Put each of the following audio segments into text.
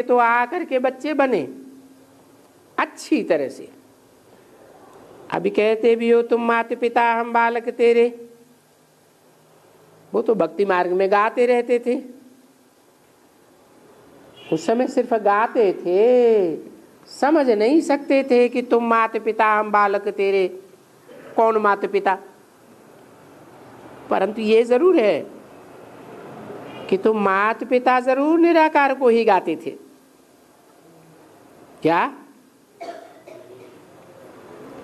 तो आ करके बच्चे बने अच्छी तरह से। अभी कहते भी हो तुम माता पिता हम बालक तेरे, वो तो भक्ति मार्ग में गाते रहते थे। उस समय सिर्फ गाते थे, समझ नहीं सकते थे कि तुम माता पिता हम बालक तेरे, कौन माता पिता। परंतु ये जरूर है कि तुम माता पिता जरूर निराकार को ही गाते थे। क्या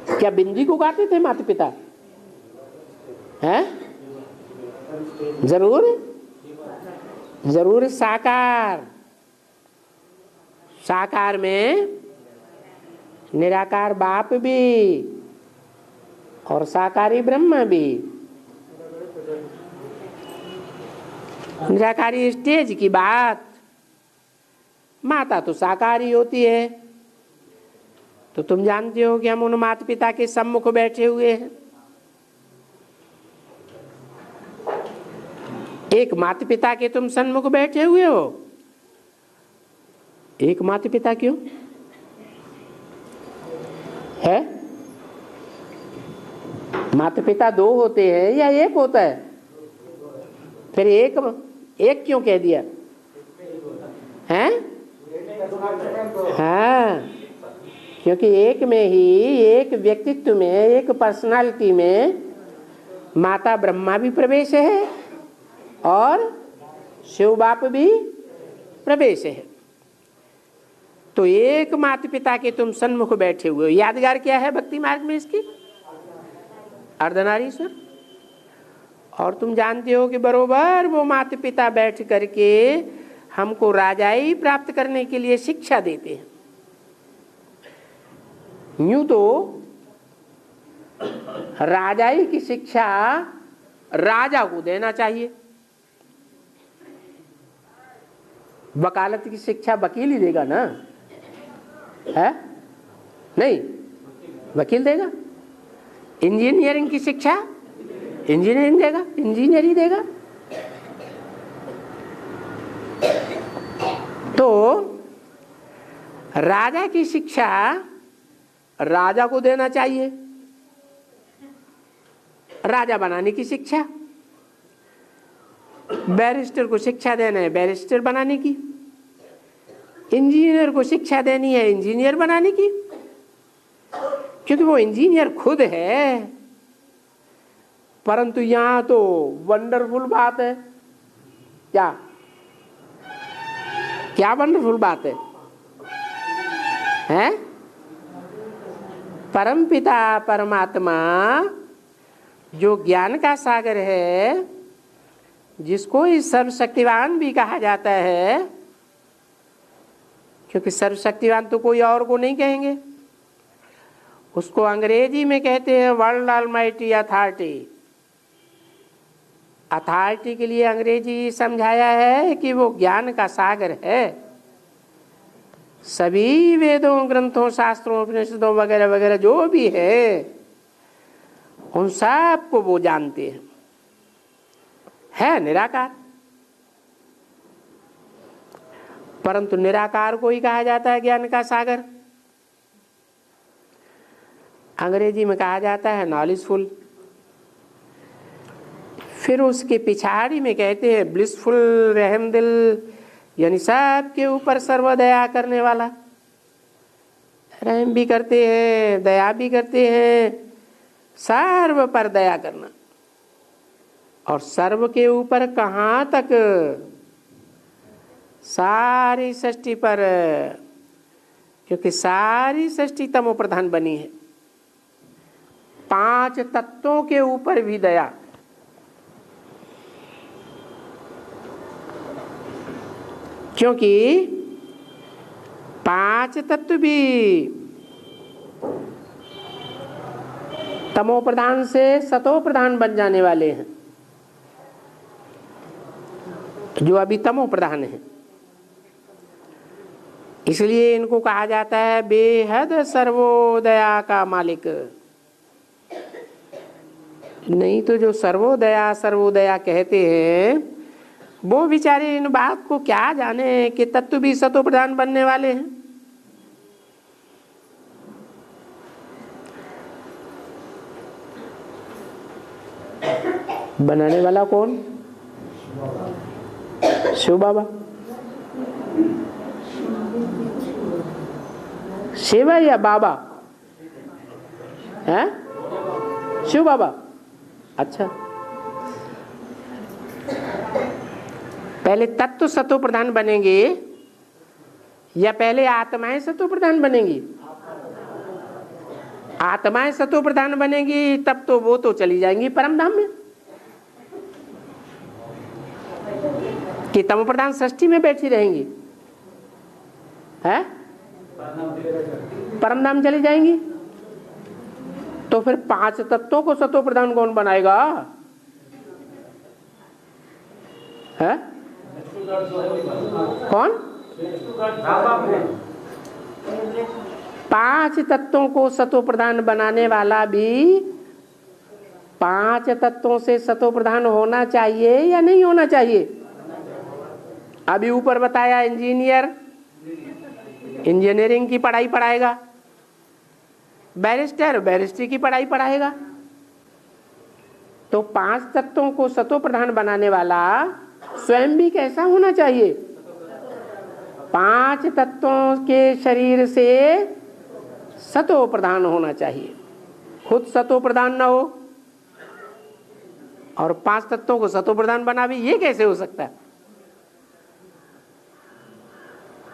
क्या बिंदी को गाते थे माता पिता? हैं? जरूर जरूर। साकार, साकार में निराकार बाप भी और साकारी ब्रह्म भी। निराकारी स्टेज की बात, माता तो साकारी होती है। तो तुम जानते हो कि हम उन माता पिता के सम्मुख बैठे हुए हैं। एक माता पिता के तुम सन्मुख बैठे हुए हो। एक माता पिता क्यों है? माता पिता दो होते हैं या एक होता है? फिर एक क्यों कह दिया? हैं? हाँ, क्योंकि एक में ही, एक व्यक्तित्व में, एक पर्सनालिटी में माता ब्रह्मा भी प्रवेश है और शिव बाप भी प्रवेश है। तो एक माता पिता के तुम सन्मुख बैठे हुए हो। यादगार क्या है भक्ति मार्ग में इसकी? अर्धनारीश्वर। और तुम जानते हो कि बरोबर वो माता पिता बैठ करके हमको राजाई प्राप्त करने के लिए शिक्षा देते हैं। यूं तो राजाई की शिक्षा राजा को देना चाहिए, वकालत की शिक्षा वकील ही देगा ना, है नहीं? वकील देगा। इंजीनियरिंग की शिक्षा इंजीनियरिंग देगा, इंजीनियर ही देगा। तो राजा की शिक्षा राजा को देना चाहिए, राजा बनाने की शिक्षा। बैरिस्टर को शिक्षा देना है बैरिस्टर बनाने की, इंजीनियर को शिक्षा देनी है इंजीनियर बनाने की, क्योंकि वो इंजीनियर खुद है। परंतु यहां तो वंडरफुल बात है। क्या क्या वंडरफुल बात है? हैं? परमपिता परमात्मा जो ज्ञान का सागर है, जिसको इस सर्वशक्तिवान भी कहा जाता है, क्योंकि सर्वशक्तिवान तो कोई और को नहीं कहेंगे, उसको अंग्रेजी में कहते हैं वर्ल्ड ऑलमाइटी अथॉरिटी। अथॉरिटी के लिए अंग्रेजी समझाया है कि वो ज्ञान का सागर है। सभी वेदों, ग्रंथों, शास्त्रों, उपनिषदों वगैरह वगैरह जो भी है, उन सब को वो जानते हैं। है निराकार, परंतु निराकार को ही कहा जाता है ज्ञान का सागर। अंग्रेजी में कहा जाता है नॉलेजफुल। फिर उसके पिछाड़ी में कहते हैं ब्लिसफुल, रहमदिल, यानी सब के ऊपर सर्वदया करने वाला। रहम भी करते हैं, दया भी करते हैं, सर्व पर दया करना। और सर्व के ऊपर कहाँ तक? सारी सृष्टि पर, क्योंकि सारी सृष्टि तमो प्रधान बनी है। 5 तत्वों के ऊपर भी दया। क्योंकि 5 तत्व भी तमो प्रधान से सतो प्रधान बन जाने वाले हैं, जो अभी तमो प्रधान है। इसलिए इनको कहा जाता है बेहद सर्वोदया का मालिक। नहीं तो जो सर्वोदया सर्वोदया कहते हैं, वो बेचारे इन बात को क्या जाने कि तत्व भी सतो प्रधान बनने वाले हैं। बनाने वाला कौन? शिव बाबा। शिव या बाबा है? शिव बाबा। अच्छा, पहले तत्व सतो प्रधान बनेंगे या पहले आत्माएं सतो प्रधान बनेंगी? आत्माएं सतो प्रधान बनेंगी तब तो वो तो चली जाएंगी परम धाम में, कि तमो प्रधान सृष्टि में बैठी रहेंगी है, परम धाम चली जाएंगी। तो फिर 5 तत्वों को सतो प्रधान कौन बनाएगा है? कौन? 5 तत्वों को सतो प्रधान बनाने वाला भी 5 तत्वों से सतो प्रधान होना चाहिए या नहीं होना चाहिए? अभी ऊपर बताया इंजीनियर इंजीनियरिंग की पढ़ाई पढ़ाएगा, बैरिस्टर बैरिस्ट्री की पढ़ाई पढ़ाएगा। तो 5 तत्वों को सतो प्रधान बनाने वाला स्वयं भी कैसा होना चाहिए? 5 तत्वों के शरीर से सतो प्रधान होना चाहिए। खुद सतो प्रधान न हो और 5 तत्वों को सतो प्रधान बनावे, ये कैसे हो सकता है?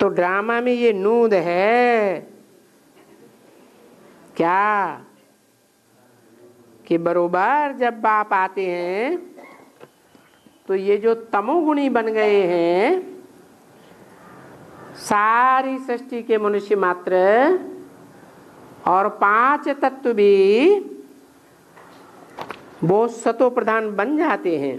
तो ड्रामा में ये नूद है क्या कि बरोबर जब बाप आते हैं तो ये जो तमोगुणी बन गए हैं सारी सृष्टि के मनुष्य मात्र और 5 तत्व भी वो सतो प्रधान बन जाते हैं।